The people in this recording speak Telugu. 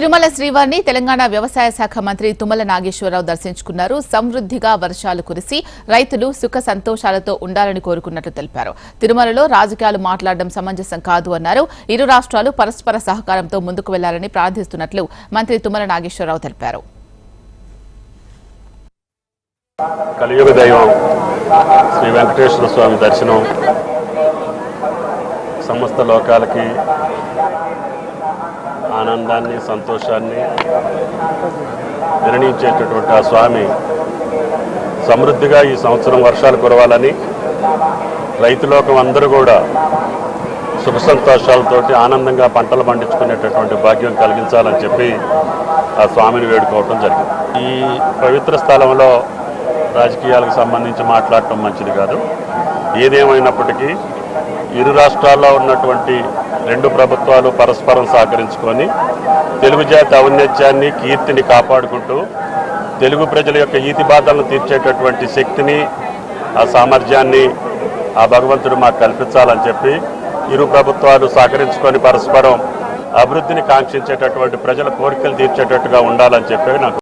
తిరుమల శ్రీవారిని తెలంగాణ వ్యవసాయ శాఖ మంత్రి తుమ్మల నాగేశ్వరరావు దర్శించుకున్నారు. సమృద్ధిగా వర్షాలు కురిసి రైతులు సుఖ సంతోషాలతో ఉండాలని కోరుకున్నట్లు తెలిపారు. తిరుమలలో రాజకీయాలు మాట్లాడడం సమంజసం కాదు అన్నారు. ఇరు రాష్ట్రాలు పరస్పర సహకారంతో ముందుకు వెళ్లాలని ప్రార్థిస్తున్నట్లు మంత్రి తుమ్మల నాగేశ్వరరావు తెలిపారు. కలియుగ దైవం శ్రీ వెంకటేశ్వర స్వామి దర్శనం సమస్త లోకాలకి ఆనందాన్ని సంతోషాన్ని నిర్ణయించేటటువంటి ఆ స్వామి సమృద్ధిగా ఈ సంవత్సరం వర్షాలు కురవాలని రైతులోకం అందరూ కూడా సుఖ సంతోషాలతోటి ఆనందంగా పంటలు పండించుకునేటటువంటి భాగ్యం కలిగించాలని చెప్పి ఆ స్వామిని వేడుకోవటం జరిగింది. ఈ పవిత్ర స్థలంలో రాజకీయాలకు సంబంధించి మాట్లాడటం మంచిది కాదు. ఏదేమైనప్పటికీ ఇరు రాష్ట్రాల్లో ఉన్నటువంటి రెండు ప్రభుత్వాలు పరస్పరం సహకరించుకొని తెలుగు జాతి ఔన్నత్యాన్ని కీర్తిని కాపాడుకుంటూ తెలుగు ప్రజల యొక్క ఈతి బాధలను తీర్చేటటువంటి శక్తిని ఆ సామర్థ్యాన్ని ఆ భగవంతుడు మాకు కల్పించాలని చెప్పి ఇరు ప్రభుత్వాలు సహకరించుకొని పరస్పరం అభివృద్ధిని కాంక్షించేటటువంటి ప్రజల కోరికలు తీర్చేటట్టుగా ఉండాలని చెప్పి నాకు